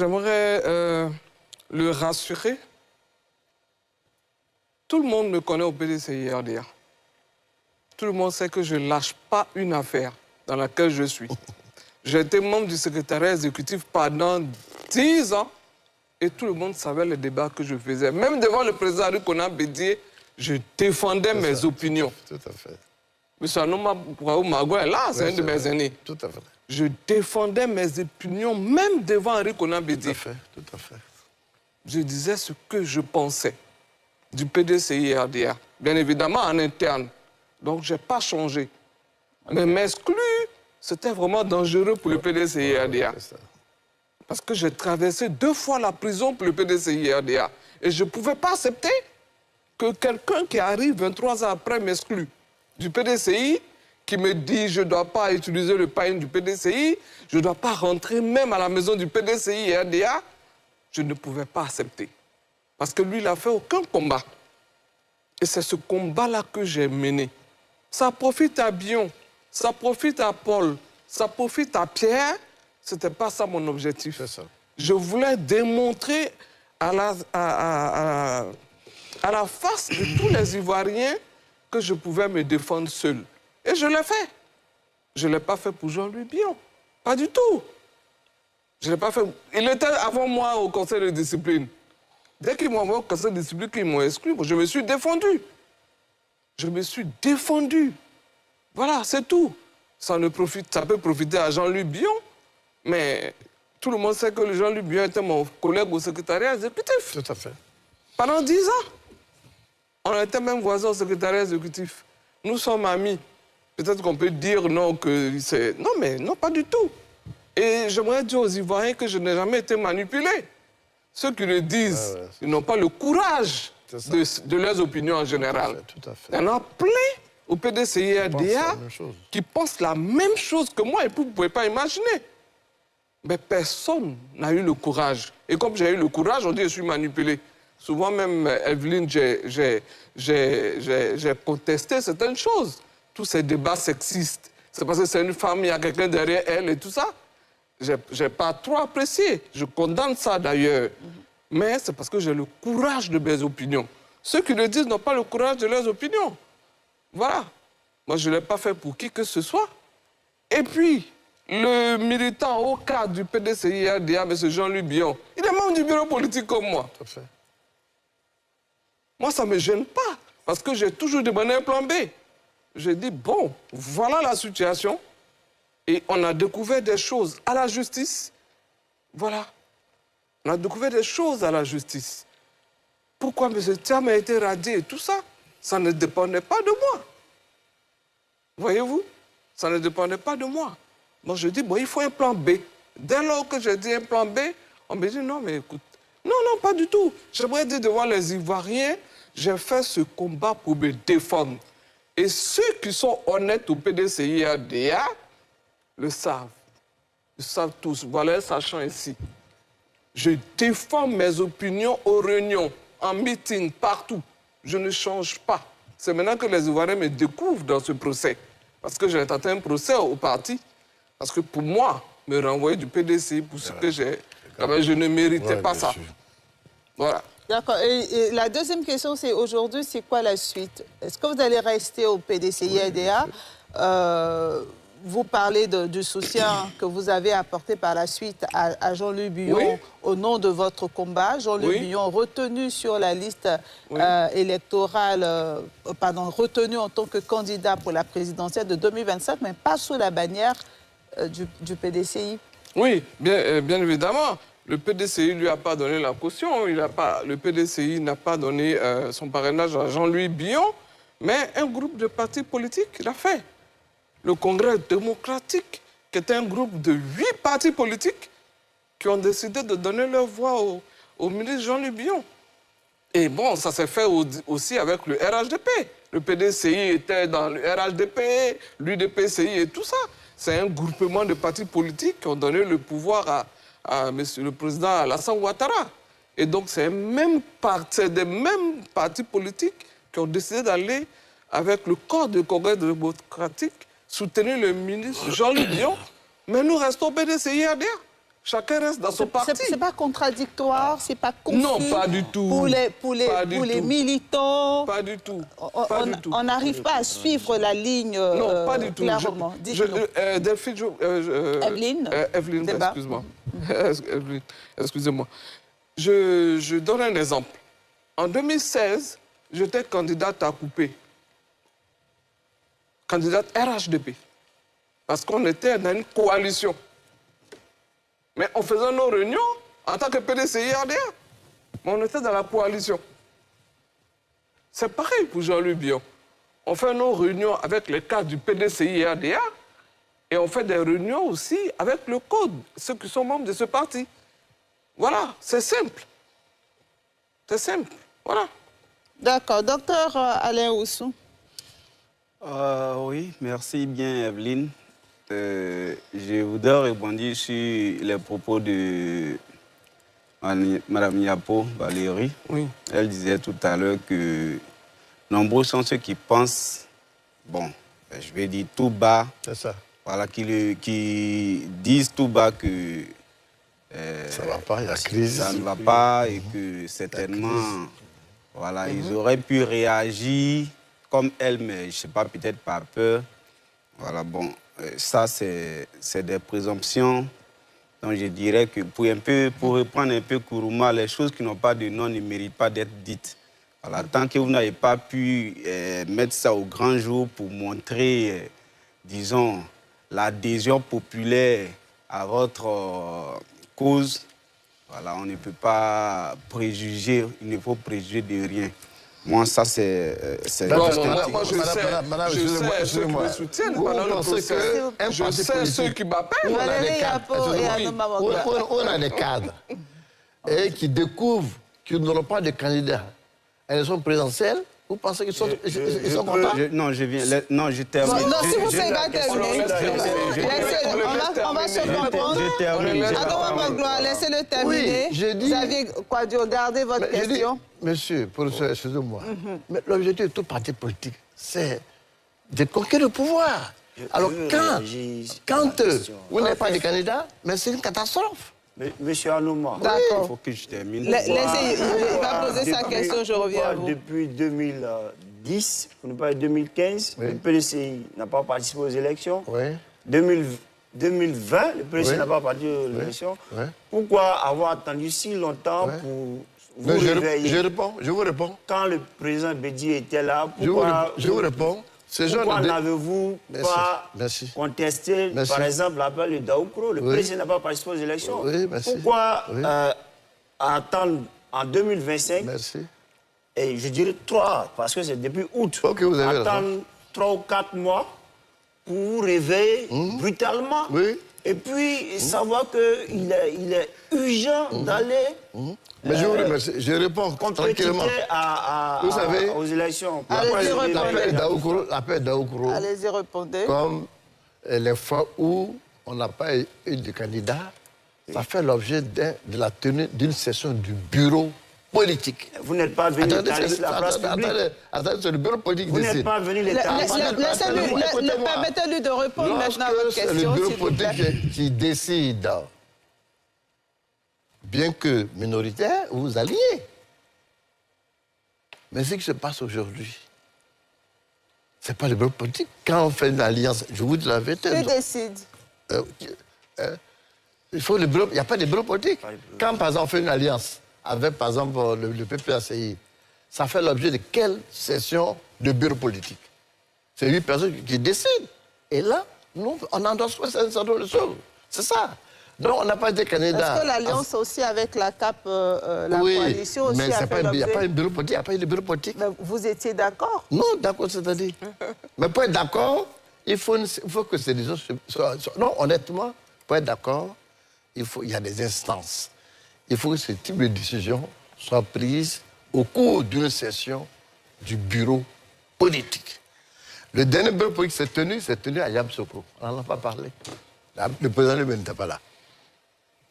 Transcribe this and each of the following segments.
j'aimerais le rassurer. Tout le monde me connaît au PDCI-RDA. Tout le monde sait que je ne lâche pas une affaire dans laquelle je suis. J'ai été membre du secrétariat exécutif pendant 10 ans et tout le monde savait les débats que je faisais. Même devant le président Arikona Bédié, je défendais mes opinions. Tout à fait. M. Anouma Magoué, là, c'est un de mes aînés. Tout à fait. Je défendais mes opinions, même devant Arikona Bédié. Tout à fait, tout à fait. Je disais ce que je pensais du PDCI-RDA, bien évidemment en interne. Donc, je n'ai pas changé. Mais m'exclure, c'était vraiment dangereux pour le PDCI-RDA. Parce que j'ai traversé 2 fois la prison pour le PDCI-RDA. Et je ne pouvais pas accepter que quelqu'un qui arrive 23 ans après m'exclue du PDCI, qui me dit je ne dois pas utiliser le pain du PDCI, je ne dois pas rentrer même à la maison du PDCI-RDA, je ne pouvais pas accepter. Parce que lui, il n'a fait aucun combat. Et c'est ce combat-là que j'ai mené. Ça profite à Bion, ça profite à Paul, ça profite à Pierre. Ce n'était pas ça mon objectif. C'est ça. Je voulais démontrer à la face de tous les Ivoiriens que je pouvais me défendre seul. Et je l'ai fait. Je ne l'ai pas fait pour Jean-Louis Bion. Pas du tout. Je ne l'ai pas fait. Il était avant moi au conseil de discipline. Dès qu'ils m'ont envoyé au conseil de discipline, qu'ils m'ont exclu, je me suis défendu. Je me suis défendu. Voilà, c'est tout. Ça peut profiter à Jean-Louis Bion, mais tout le monde sait que Jean-Louis Bion était mon collègue au secrétariat exécutif. Tout à fait. Pendant 10 ans. On était même voisins au secrétariat exécutif. Nous sommes amis. Peut-être qu'on peut dire non, que c'est... Non, mais non, pas du tout. Et j'aimerais dire aux Ivoiriens que je n'ai jamais été manipulé. Ceux qui le disent, ils n'ont pas le courage de leurs opinions en général. Tout à fait. Il y en a plein au PDCI-RDA qui pensent la même chose que moi et vous ne pouvez pas imaginer. Mais personne n'a eu le courage. Et comme j'ai eu le courage, on dit que je suis manipulé. Souvent même, Evelyne, j'ai contesté certaines choses. Tous ces débats sexistes. C'est parce que c'est une femme, il y a quelqu'un derrière elle et tout ça. Je n'ai pas trop apprécié. Je condamne ça d'ailleurs. Mais c'est parce que j'ai le courage de mes opinions. Ceux qui le disent n'ont pas le courage de leurs opinions. Voilà. Moi, je ne l'ai pas fait pour qui que ce soit. Et puis, le militant au cadre du PDCI-RDA, M. Jean-Louis Bion, il est membre du bureau politique comme moi. Tout à fait. Moi, ça ne me gêne pas, parce que j'ai toujours demandé un plan B. J'ai dit, bon, voilà la situation. Et on a découvert des choses à la justice. Voilà. On a découvert des choses à la justice. Pourquoi M. Thiam a été radié et tout ça? Ça ne dépendait pas de moi. Voyez-vous? Ça ne dépendait pas de moi. Donc je dis, bon, il faut un plan B. Dès lors que j'ai dit un plan B, on me dit, non, mais écoute, non, non, pas du tout. J'aimerais dire devant les Ivoiriens, j'ai fait ce combat pour me défendre. Et ceux qui sont honnêtes au PDCI-RDA le savent. Ils savent tous. Voilà, sachant ici. Je défends mes opinions aux réunions, en meeting, partout. Je ne change pas. C'est maintenant que les Ivoiriens me découvrent dans ce procès. Parce que j'ai tenté un procès au parti. Parce que pour moi, me renvoyer du PDCI pour ce que j'ai, je ne méritais pas ça. Voilà. D'accord. Et la deuxième question, c'est aujourd'hui, c'est quoi la suite? Est-ce que vous allez rester au PDCI-RDA? Vous parlez du soutien que vous avez apporté par la suite à Jean-Louis Bion au nom de votre combat. Jean-Louis Bion retenu sur la liste électorale, retenu en tant que candidat pour la présidentielle de 2027, mais pas sous la bannière du PDCI. Oui, bien évidemment. Le PDCI ne lui a pas donné la caution. Le PDCI n'a pas donné son parrainage à Jean-Louis Bion, mais un groupe de partis politiques l'a fait. Le Congrès démocratique, qui était un groupe de 8 partis politiques qui ont décidé de donner leur voix au ministre Jean-Louis Bion. Et bon, ça s'est fait aussi avec le RHDP. Le PDCI était dans le RHDP, l'UDPCI et tout ça. C'est un groupement de partis politiques qui ont donné le pouvoir à monsieur le président Alassane Ouattara. Et donc, c'est des mêmes partis politiques qui ont décidé d'aller avec le corps du Congrès démocratique soutenir le ministre Jean-Louis Bion, mais nous restons PDCI-RDA. Chacun reste dans son parti. C'est pas contradictoire, c'est pas confus. Non, pas du tout. Pour les militants. Pas du tout. On n'arrive pas à suivre la ligne non, pas du tout. clairement. Delphine, Evelyne, excuse-moi. Excusez-moi. Je donne un exemple. En 2016, j'étais candidate à couper. Candidate RHDP. Parce qu'on était dans une coalition. Mais on faisait nos réunions en tant que PDCI-RDA. Mais on était dans la coalition. C'est pareil pour Jean-Louis Billon. On fait nos réunions avec les cadres du PDCI-RDA et on fait des réunions aussi avec le code, ceux qui sont membres de ce parti. Voilà, c'est simple. C'est simple, voilà. D'accord. Docteur Alain Oussou. Oui, merci bien, Evelyne. Je voudrais rebondir sur les propos de Mme Yapo Valérie. Oui. Elle disait tout à l'heure que nombreux sont ceux qui pensent, bon, je vais dire tout bas, c'est ça. Voilà, qui disent tout bas que ça ne va pas, il y a crise. Ça ne va pas et que certainement, voilà, ils auraient pu réagir comme elle, mais je ne sais pas, peut-être par peur. Voilà, bon, ça, c'est des présomptions. Donc, je dirais que pour reprendre un peu Kourouma, les choses qui n'ont pas de nom ne méritent pas d'être dites. Voilà, tant que vous n'avez pas pu mettre ça au grand jour pour montrer, disons, l'adhésion populaire à votre cause, voilà, on ne peut pas préjuger, il ne faut préjuger de rien. Moi, ça, c'est... Moi, je sais ceux qui me soutiennent pendant le procès. Je sais ceux qui m'appellent. On a des cadres et qui découvrent qu'ils n'auront pas de candidats à l'élection présidentielle. Vous pensez qu'ils sont contents? Non, je viens. Non, je termine. Non, si vous savez pas terminer, on va se comprendre. Laissez-le terminer. Vous aviez quoi dire? Regardez votre question. Monsieur, professeur, excusez-moi. Mais l'objectif de tout parti politique, c'est de conquérir le pouvoir. Alors, quand vous n'avez pas de candidat, mais c'est une catastrophe. Monsieur Anouma, il faut que je termine. Laissez, il va poser sa question, je reviens à vous. Depuis 2010, pour ne pas dire 2015, le PDCI n'a pas participé aux élections. 2020, le PDCI n'a pas participé aux élections. Pourquoi avoir attendu si longtemps pour vous réveiller? Je vous réponds. Quand le président Bédié était là, pourquoi... Je vous réponds. Pourquoi n'avez-vous pas contesté, par exemple, l'appel de Daoukro? Le président n'a pas participé aux élections. Pourquoi attendre en 2025? Et je dirais 3, parce que c'est depuis août. Attendre 3 ou 4 mois pour vous réveiller brutalement. Et puis savoir qu'il est urgent d'aller... Mais je vous remercie. Je réponds tranquillement. Vous savez, aux élections. L'appel Daoukro, allez-y, répondez. Comme les fois où on n'a pas eu de candidat, ça fait l'objet de la tenue d'une session du bureau politique. Vous n'êtes pas venu l'étaler sur la place publique. Attendez, c'est le bureau politique. Vous n'êtes pas venu l'étaler. Permettez-lui de répondre maintenant à votre question. C'est le bureau politique qui décide. Bien que minoritaire, vous alliez. Mais ce qui se passe aujourd'hui, ce n'est pas le bureau politique. Quand on fait une alliance, je vous dis la vérité. Qui décide? Il n'y a pas de bureau politique. Quand, par exemple, on fait une alliance avec, par exemple, le PPACI, ça fait l'objet de quelle session de bureau politique? C'est 8 personnes qui décident. Et là, nous, on endosse un certain nombre de choses. C'est ça. Donc, on n'a pas de candidat. Est-ce que l'alliance aussi avec la CAP, la coalition aussi mais a fait l'objet? Il n'y a pas de bureau politique. Il n'y a pas de bureau politique. Mais vous étiez d'accord? Non, d'accord, c'est-à-dire. Mais pour être d'accord, il faut que ces décisions soient... Non, honnêtement, pour être d'accord, il y a des instances. Il faut que ce type de décision soit prise au cours d'une session du bureau politique. Le dernier bureau politique s'est tenu à Yamoussoukro. On n'en a pas parlé. Le président lui-même n'était pas là.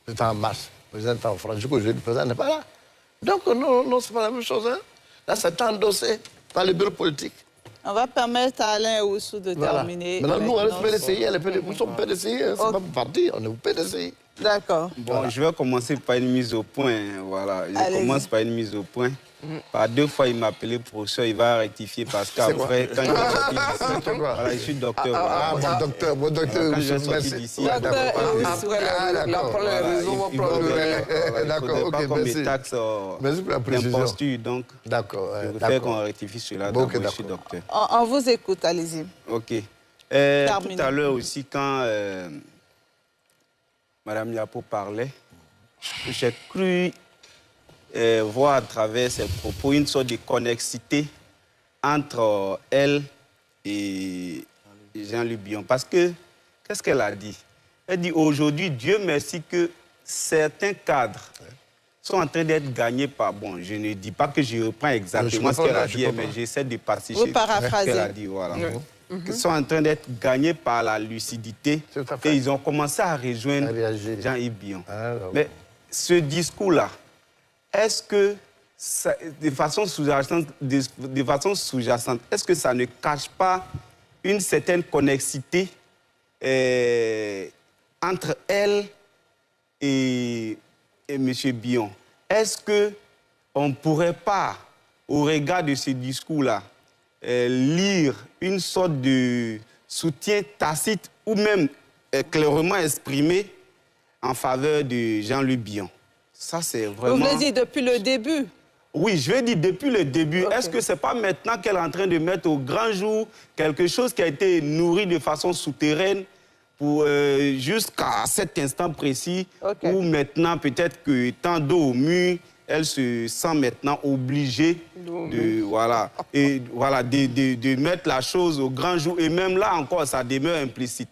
C'était en mars. Le président était en France. Le président n'est pas là. Donc, non, c'est pas la même chose. Hein. Là, c'est endossé par le bureau politique. On va permettre à Alain Oussou de terminer. Maintenant, nous, on est PDCI, nous sommes PDCI, hein, c'est pas pour partir, on est au PDCI. D'accord. Bon, voilà. Je vais commencer par une mise au point. Voilà, je commence par une mise au point. Par 2 fois, il m'a appelé professeur, il va rectifier parce qu'après, quand je vais sortir d'ici, voilà, je suis docteur. Ah, voilà. Mon docteur, Quand je vais sortir d'ici, Après la première raison, il ne faudrait pas qu'on me taxe d'imposture. Donc, je préfère qu'on rectifie cela. Donc, je suis docteur. On vous écoute, allez-y. OK. Tout à l'heure aussi, quand Mme Yapo parlait, j'ai cru voir à travers ses propos une sorte de connexité entre elle et Jean-Luc Bion. Parce que, qu'est-ce qu'elle a dit? Elle dit aujourd'hui, Dieu merci que certains cadres sont en train d'être gagnés par... Bon, je ne dis pas que je reprends exactement ce qu'elle a dit, mais j'essaie de partager ce qu'elle a dit. Voilà. Qui sont en train d'être gagnés par la lucidité et ils ont commencé à rejoindre Jean-Yves Bion. Mais ce discours-là, est-ce que, de façon sous-jacente, est-ce que ça ne cache pas une certaine connexité entre elle et M. Bion? Est-ce qu'on ne pourrait pas, au regard de ce discours-là, lire une sorte de soutien tacite ou même clairement exprimé en faveur de Jean-Luc Bion? Ça, c'est vraiment... Vous voulez dire depuis le début? Oui, je veux dire depuis le début. Okay. Est-ce que ce n'est pas maintenant qu'elle est en train de mettre au grand jour quelque chose qui a été nourri de façon souterraine pour jusqu'à cet instant précis où maintenant, peut-être que tant d'eau au mur, elle se sent maintenant obligée de mettre la chose au grand jour. Et même là encore, ça demeure implicite.